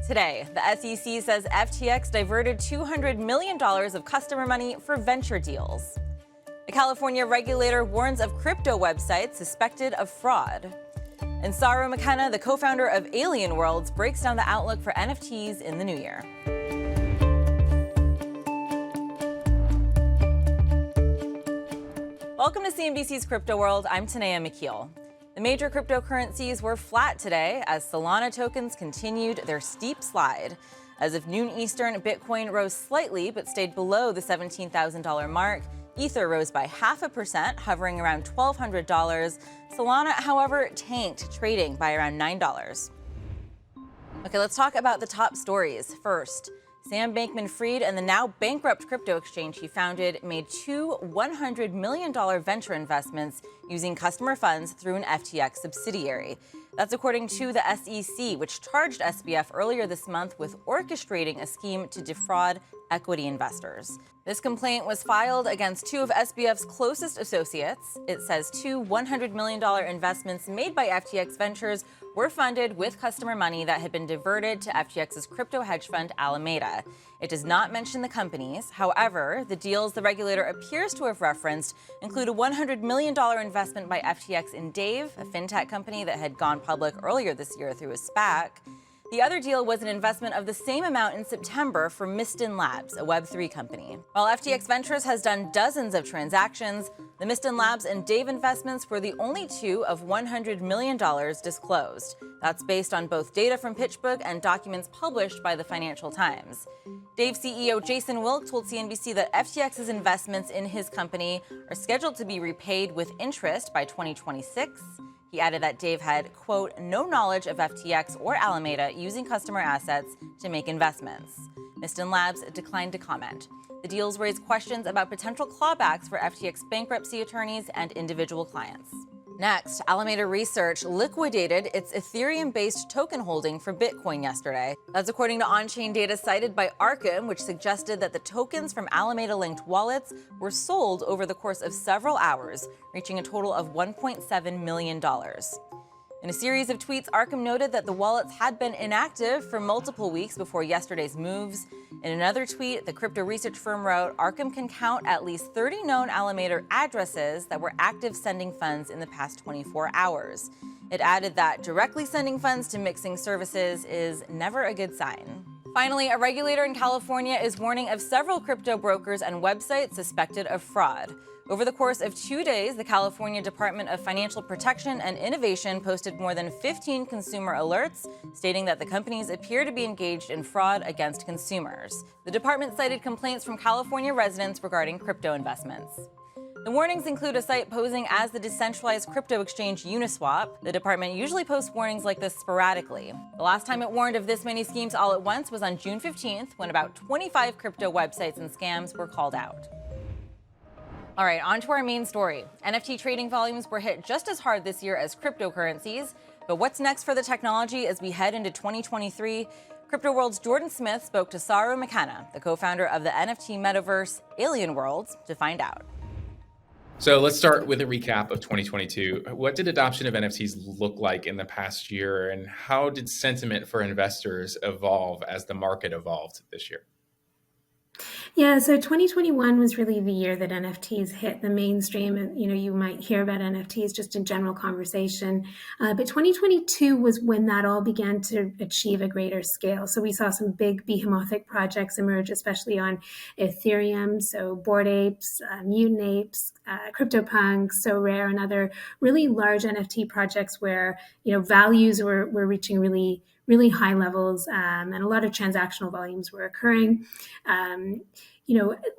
Today, the SEC says FTX diverted $200 million of customer money for venture deals. A California regulator warns of crypto websites suspected of fraud. And Saro McKenna, the co-founder of Alien Worlds, breaks down the outlook for NFTs in the new year. Welcome to CNBC's Crypto World. I'm Tanea McKeel. The major cryptocurrencies were flat today as Solana tokens continued their steep slide. As of noon Eastern, Bitcoin rose slightly but stayed below the $17,000 mark. Ether rose by 0.5%, hovering around $1,200. Solana, however, tanked, trading by around $9. Okay, let's talk about the top stories. First, Sam Bankman-Fried and the now bankrupt crypto exchange he founded made two $100 million venture investments using customer funds through an FTX subsidiary. That's according to the SEC, which charged SBF earlier this month with orchestrating a scheme to defraud equity investors. This complaint was filed against two of SBF's closest associates. It says two $100 million investments made by FTX Ventures were funded with customer money that had been diverted to FTX's crypto hedge fund Alameda. It does not mention the companies. However, the deals the regulator appears to have referenced include a $100 million investment by FTX in Dave, a fintech company that had gone public earlier this year through a SPAC. The other deal was an investment of the same amount in September for Miston Labs, a Web3 company. While FTX Ventures has done dozens of transactions, the Miston Labs and Dave investments were the only two of $100 million disclosed. That's based on both data from PitchBook and documents published by the Financial Times. Dave CEO Jason Wilk told CNBC that FTX's investments in his company are scheduled to be repaid with interest by 2026. He added that Dave had, quote, no knowledge of FTX or Alameda using customer assets to make investments. Miston Labs declined to comment. The deals raised questions about potential clawbacks for FTX bankruptcy attorneys and individual clients. Next, Alameda Research liquidated its Ethereum-based token holding for Bitcoin yesterday. That's according to on-chain data cited by Arkham, which suggested that the tokens from Alameda-linked wallets were sold over the course of several hours, reaching a total of $1.7 million. In a series of tweets, Arkham noted that the wallets had been inactive for multiple weeks before yesterday's moves. In another tweet, the crypto research firm wrote, Arkham can count at least 30 known Alameda addresses that were active sending funds in the past 24 hours. It added that directly sending funds to mixing services is never a good sign. Finally, a regulator in California is warning of several crypto brokers and websites suspected of fraud. Over the course of 2 days, the California Department of Financial Protection and Innovation posted more than 15 consumer alerts, stating that the companies appear to be engaged in fraud against consumers. The department cited complaints from California residents regarding crypto investments. The warnings include a site posing as the decentralized crypto exchange Uniswap. The department usually posts warnings like this sporadically. The last time it warned of this many schemes all at once was on June 15th, when about 25 crypto websites and scams were called out. All right, on to our main story. NFT trading volumes were hit just as hard this year as cryptocurrencies. But what's next for the technology as we head into 2023? Crypto World's Jordan Smith spoke to Saro McKenna, the co-founder of the NFT metaverse Alien Worlds, to find out. So let's start with a recap of 2022. What did adoption of NFTs look like in the past year, and how did sentiment for investors evolve as the market evolved this year? Yeah, so 2021 was really the year that NFTs hit the mainstream. And, you might hear about NFTs just in general conversation. But 2022 was when that all began to achieve a greater scale. So we saw some big behemoths projects emerge, especially on Ethereum. So Bored Apes, Mutant Apes, CryptoPunks, So Rare, and other really large NFT projects where, values were reaching really high levels, and a lot of transactional volumes were occurring.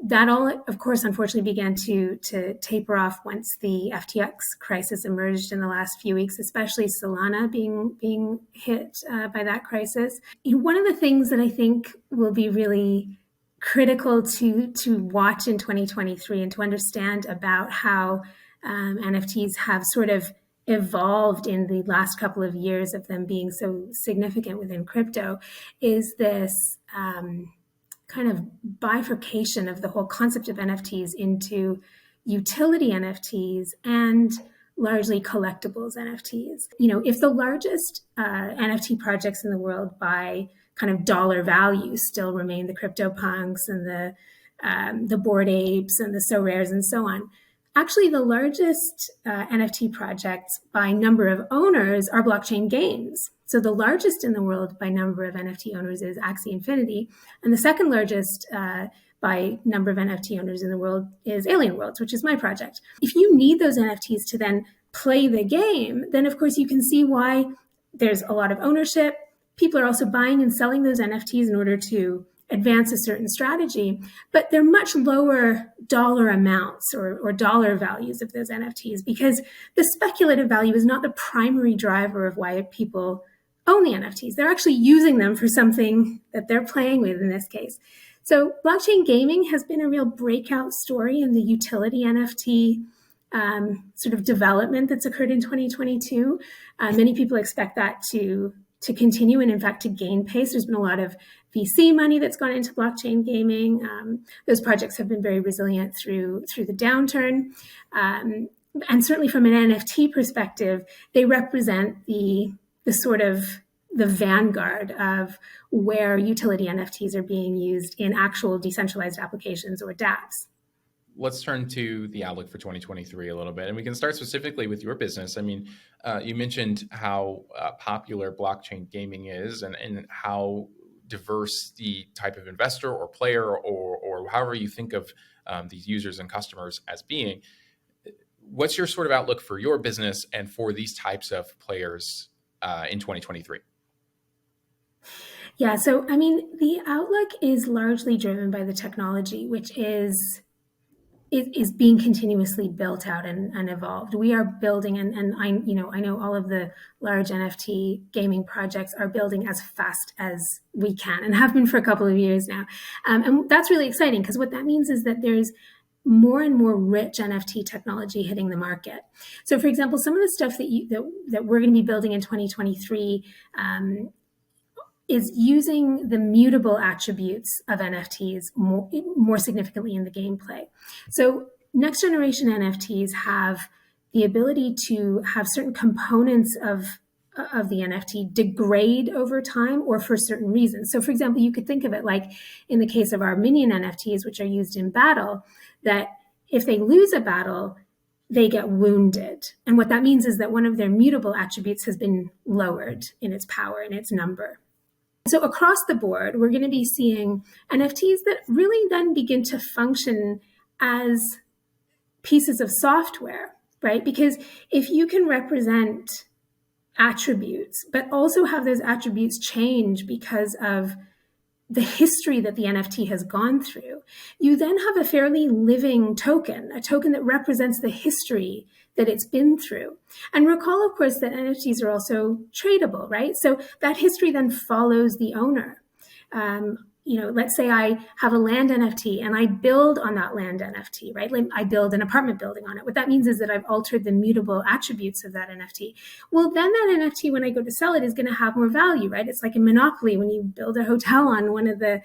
That all, of course, unfortunately began to taper off once the FTX crisis emerged in the last few weeks, especially Solana being hit by that crisis. One of the things that I think will be really critical to watch in 2023 and to understand about how NFTs have sort of evolved in the last couple of years of them being so significant within crypto is this kind of bifurcation of the whole concept of NFTs into utility NFTs and largely collectibles NFTs. If the largest NFT projects in the world by kind of dollar value still remain the CryptoPunks and the Bored Apes and the So Rares and so on, actually the largest NFT projects by number of owners are blockchain games. So the largest in the world by number of NFT owners is Axie Infinity, and the second largest by number of NFT owners in the world is Alien Worlds, which is my project. If you need those NFTs to then play the game, then of course you can see why there's a lot of ownership. People are also buying and selling those NFTs in order to advance a certain strategy, but they're much lower dollar amounts or dollar values of those NFTs, because the speculative value is not the primary driver of why people own the NFTs. They're actually using them for something that they're playing with in this case. So blockchain gaming has been a real breakout story in the utility NFT sort of development that's occurred in 2022. Many people expect that to continue and in fact to gain pace. There's been a lot of VC money that's gone into blockchain gaming. Those projects have been very resilient through the downturn. And certainly from an NFT perspective, they represent the sort of the vanguard of where utility NFTs are being used in actual decentralized applications or dApps. Let's turn to the outlook for 2023 a little bit. And we can start specifically with your business. I mean, you mentioned how popular blockchain gaming is and how diverse the type of investor or player or however you think of these users and customers as being. What's your sort of outlook for your business and for these types of players in 2023? Yeah, so I mean, the outlook is largely driven by the technology, which is being continuously built out and evolved. We are building, and I know all of the large NFT gaming projects are building as fast as we can and have been for a couple of years now. And that's really exciting, because what that means is that there's more and more rich NFT technology hitting the market. So for example, some of the stuff that we're going to be building in 2023 is using the mutable attributes of NFTs more significantly in the gameplay. So next generation NFTs have the ability to have certain components of the NFT degrade over time or for certain reasons. So for example, you could think of it like in the case of our minion NFTs, which are used in battle, that if they lose a battle, they get wounded. And what that means is that one of their mutable attributes has been lowered in its power and its number. So across the board, we're going to be seeing NFTs that really then begin to function as pieces of software, right? Because if you can represent attributes, but also have those attributes change because of the history that the NFT has gone through, you then have a fairly living token, a token that represents the history that it's been through. And recall, of course, that NFTs are also tradable, right? So that history then follows the owner. Let's say I have a land NFT and I build on that land NFT, right? Like I build an apartment building on it. What that means is that I've altered the mutable attributes of that NFT. Well, then that NFT, when I go to sell it, is going to have more value, right? It's like in Monopoly, when you build a hotel on one of the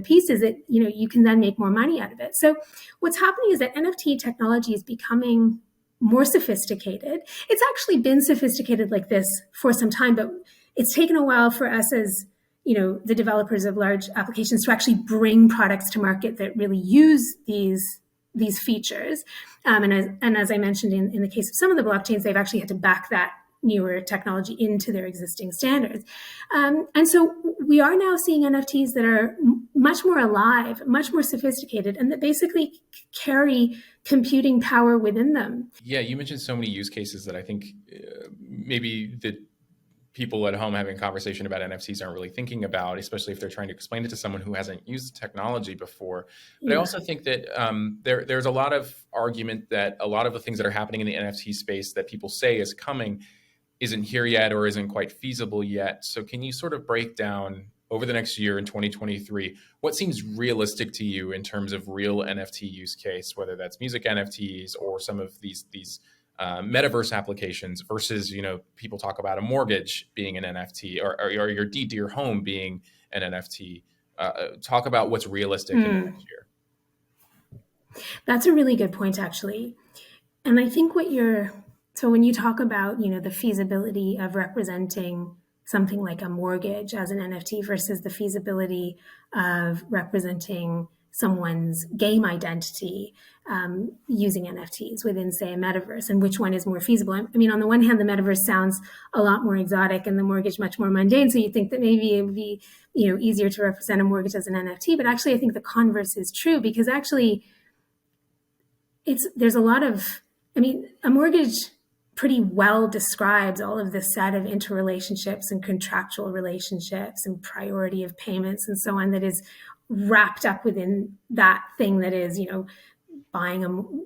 pieces, that you can then make more money out of it. So what's happening is that NFT technology is becoming more sophisticated. It's actually been sophisticated like this for some time, but it's taken a while for us as the developers of large applications to actually bring products to market that really use these features. And as I mentioned, in the case of some of the blockchains, they've actually had to back that newer technology into their existing standards. And so we are now seeing NFTs that are much more alive, much more sophisticated, and that basically carry computing power within them. Yeah, you mentioned so many use cases that I think maybe the people at home having a conversation about NFTs aren't really thinking about, especially if they're trying to explain it to someone who hasn't used the technology before. But I also think that there's a lot of argument that a lot of the things that are happening in the NFT space that people say is coming isn't here yet or isn't quite feasible yet. So can you sort of break down over the next year in 2023, what seems realistic to you in terms of real NFT use case, whether that's music NFTs or some of these metaverse applications versus, people talk about a mortgage being an NFT or your deed to your home being an NFT. Talk about what's realistic in the next year. That's a really good point, actually. And I think what you're So when you talk about, the feasibility of representing something like a mortgage as an NFT versus the feasibility of representing someone's game identity using NFTs within, say, a metaverse, and which one is more feasible. I mean, on the one hand, the metaverse sounds a lot more exotic and the mortgage much more mundane. So you think that maybe it would be, easier to represent a mortgage as an NFT. But actually, I think the converse is true, because actually there's a lot of, a mortgage pretty well describes all of the set of interrelationships and contractual relationships and priority of payments and so on that is wrapped up within that thing that is, buying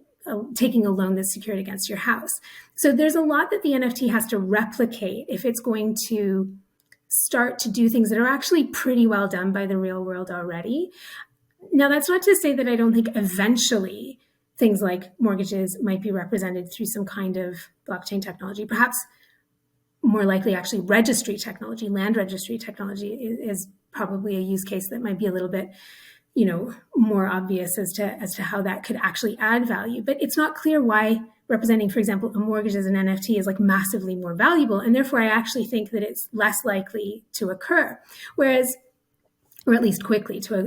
taking a loan that's secured against your house. So there's a lot that the NFT has to replicate if it's going to start to do things that are actually pretty well done by the real world already. Now, that's not to say that I don't think eventually things like mortgages might be represented through some kind of blockchain technology. Perhaps more likely actually registry technology, land registry technology is probably a use case that might be a little bit, more obvious as to how that could actually add value. But it's not clear why representing, for example, a mortgage as an NFT is like massively more valuable. And therefore, I actually think that it's less likely to occur. Whereas, or at least quickly to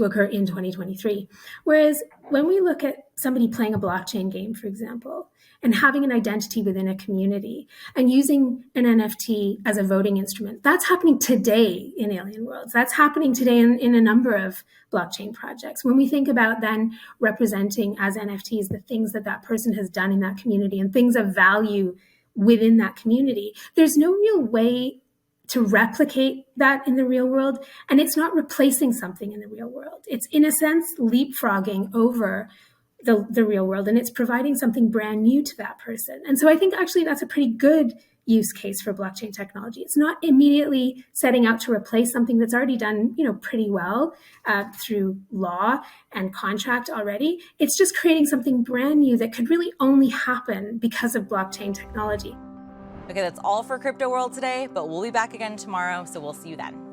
occur in 2023. Whereas when we look at somebody playing a blockchain game, for example, and having an identity within a community and using an NFT as a voting instrument, that's happening today in Alien Worlds. That's happening today in a number of blockchain projects. When we think about then representing as NFTs the things that person has done in that community and things of value within that community, there's no real way to replicate that in the real world. And it's not replacing something in the real world. It's, in a sense, leapfrogging over the real world, and it's providing something brand new to that person. And so I think actually that's a pretty good use case for blockchain technology. It's not immediately setting out to replace something that's already done, pretty well through law and contract already. It's just creating something brand new that could really only happen because of blockchain technology. Okay, that's all for Crypto World today, but we'll be back again tomorrow, so we'll see you then.